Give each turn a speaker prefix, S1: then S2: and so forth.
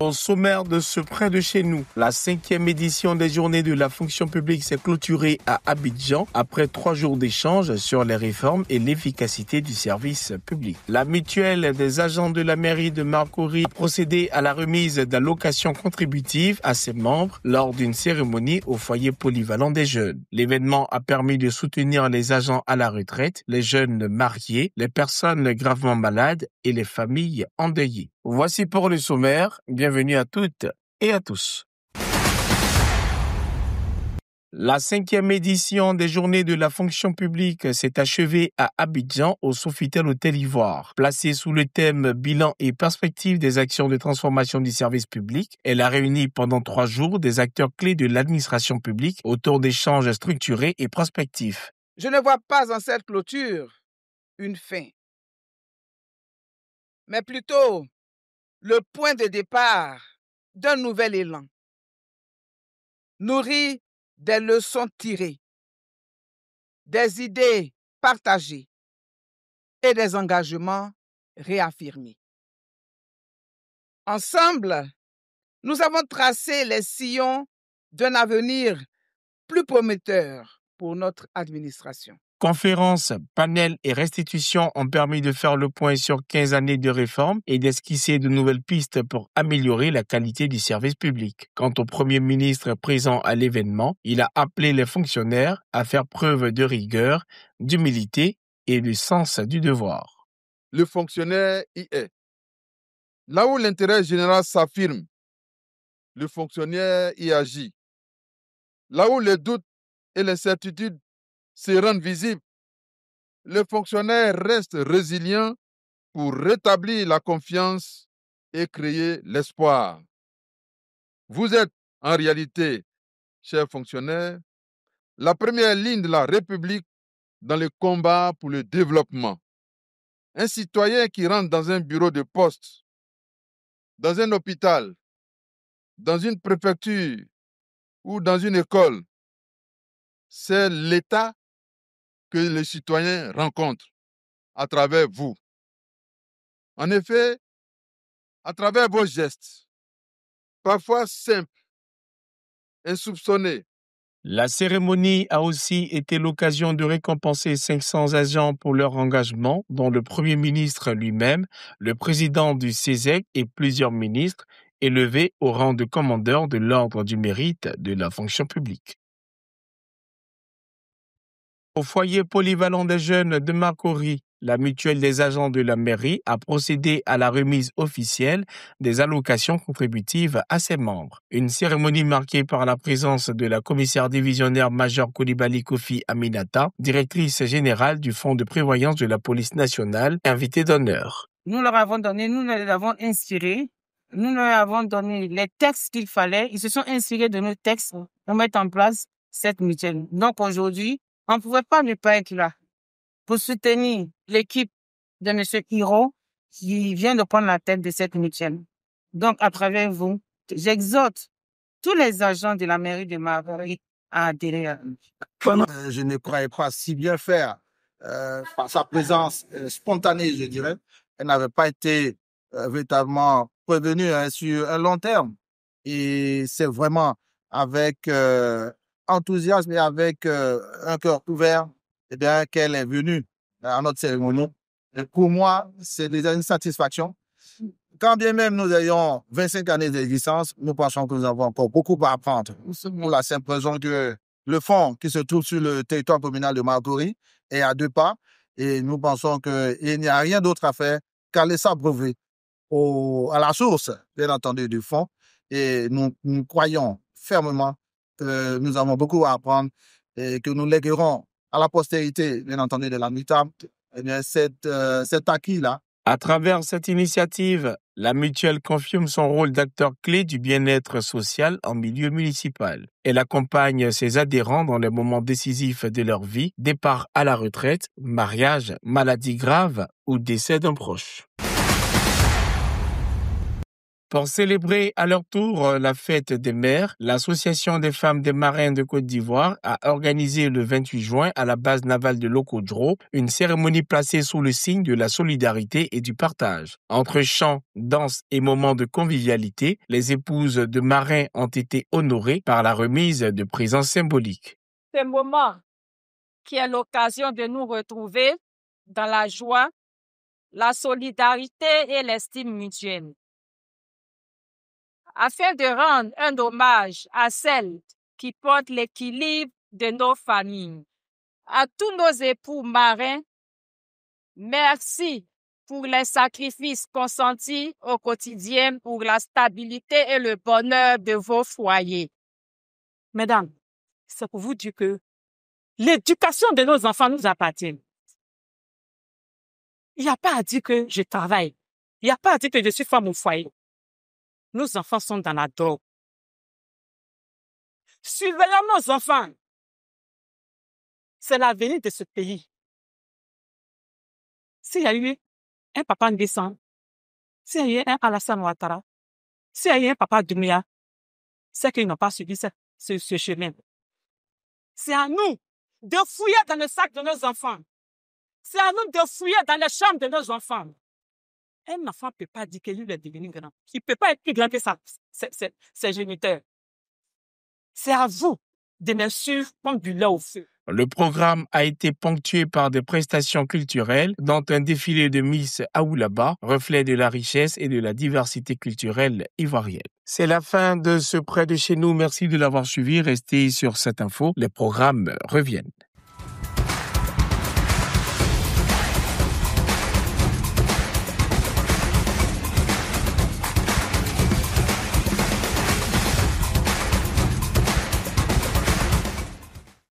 S1: Au sommaire de ce près de chez nous, la 5e édition des Journées de la fonction publique s'est clôturée à Abidjan après 3 jours d'échanges sur les réformes et l'efficacité du service public. La mutuelle des agents de la mairie de Marcory a procédé à la remise d'allocations contributives à ses membres lors d'une cérémonie au foyer polyvalent des jeunes. L'événement a permis de soutenir les agents à la retraite, les jeunes mariés, les personnes gravement malades et les familles endeuillées. Voici pour le sommaire. Bienvenue à toutes et à tous. La 5e édition des Journées de la fonction publique s'est achevée à Abidjan au Sofitel Hôtel Ivoire. Placée sous le thème Bilan et perspective des actions de transformation du service public, elle a réuni pendant 3 jours des acteurs clés de l'administration publique autour d'échanges structurés et prospectifs.
S2: Je ne vois pas en cette clôture une fin, mais plutôt le point de départ d'un nouvel élan, nourri des leçons tirées, des idées partagées et des engagements réaffirmés. Ensemble, nous avons tracé les sillons d'un avenir plus prometteur pour notre administration.
S1: Conférences, panels et restitutions ont permis de faire le point sur 15 années de réformes et d'esquisser de nouvelles pistes pour améliorer la qualité du service public. Quant au Premier ministre présent à l'événement, il a appelé les fonctionnaires à faire preuve de rigueur, d'humilité et de sens du devoir.
S3: Le fonctionnaire y est. Là où l'intérêt général s'affirme, le fonctionnaire y agit. Là où les doutes et l'incertitude se rendent visibles, le fonctionnaire reste résilient pour rétablir la confiance et créer l'espoir. Vous êtes, en réalité, chers fonctionnaires, la première ligne de la République dans le combat pour le développement. Un citoyen qui rentre dans un bureau de poste, dans un hôpital, dans une préfecture ou dans une école, c'est l'État que les citoyens rencontrent à travers vous. En effet, à travers vos gestes, parfois simples, insoupçonnés.
S1: La cérémonie a aussi été l'occasion de récompenser 500 agents pour leur engagement, dont le Premier ministre lui-même, le président du CESEC et plusieurs ministres, élevés au rang de commandeur de l'ordre du mérite de la fonction publique. Au foyer polyvalent des jeunes de Marcory, la mutuelle des agents de la mairie a procédé à la remise officielle des allocations contributives à ses membres. Une cérémonie marquée par la présence de la commissaire divisionnaire majeure Coulibaly Kofi Aminata, directrice générale du Fonds de prévoyance de la police nationale, invitée d'honneur.
S4: Nous leur avons donné, nous les avons inspirés, nous leur avons donné les textes qu'il fallait. Ils se sont inspirés de nos textes pour mettre en place cette mutuelle. Donc aujourd'hui, on ne pouvait pas ne pas être là pour soutenir l'équipe de M. Hiro qui vient de prendre la tête de cette mutuelle. Donc, à travers vous, j'exhorte tous les agents de la mairie de Marcory à adhérer à nous.
S5: Je ne croyais pas si bien faire par sa présence spontanée, je dirais. Elle n'avait pas été véritablement prévenue sur un long terme. Et c'est vraiment avec enthousiasme et avec un cœur ouvert qu'elle est venue à notre cérémonie. Et pour moi, c'est déjà une satisfaction. Quand bien même nous ayons 25 années d'existence, nous pensons que nous avons encore beaucoup à apprendre. Pour la simple raison que le fonds qui se trouve sur le territoire communal de Marcory est à 2 pas et nous pensons qu'il n'y a rien d'autre à faire qu'aller s'abreuver à la source, bien entendu, du fonds. Et nous croyons fermement que nous avons beaucoup à apprendre et que nous léguerons à la postérité, bien entendu, de la MUTAP, cet acquis-là.
S1: À travers cette initiative, la mutuelle confirme son rôle d'acteur clé du bien-être social en milieu municipal. Elle accompagne ses adhérents dans les moments décisifs de leur vie, départ à la retraite, mariage, maladie grave ou décès d'un proche. Pour célébrer à leur tour la fête des mères, l'Association des femmes des marins de Côte d'Ivoire a organisé le 28 juin à la base navale de Lokodro une cérémonie placée sous le signe de la solidarité et du partage. Entre chants, danses et moments de convivialité, les épouses de marins ont été honorées par la remise de présents symboliques.
S6: Ce moment qui est l'occasion de nous retrouver dans la joie, la solidarité et l'estime mutuelle. Afin de rendre un hommage à celles qui portent l'équilibre de nos familles, à tous nos époux marins, merci pour les sacrifices consentis au quotidien pour la stabilité et le bonheur de vos foyers.
S4: Mesdames, c'est pour vous dire que l'éducation de nos enfants nous appartient. Il n'y a pas à dire que je travaille. Il n'y a pas à dire que je suis femme au foyer. Nos enfants sont dans la drogue. Surveillons nos enfants. C'est l'avenir de ce pays. S'il y a eu un papa Ndessan, s'il y a eu un Alassane Ouattara, s'il y a eu un papa Doumbouya, c'est qu'ils n'ont pas suivi ce chemin. C'est à nous de fouiller dans le sac de nos enfants. C'est à nous de fouiller dans les chambres de nos enfants. Un enfant ne peut pas dire qu'il est devenu grand. Il ne peut pas être plus grand que ses géniteurs. C'est à vous de me suivre comme du lait au feu.
S1: Le programme a été ponctué par des prestations culturelles, dont un défilé de Miss Aoulaba, reflet de la richesse et de la diversité culturelle ivoirienne. C'est la fin de ce Près de chez nous. Merci de l'avoir suivi. Restez sur cette info. Les programmes reviennent.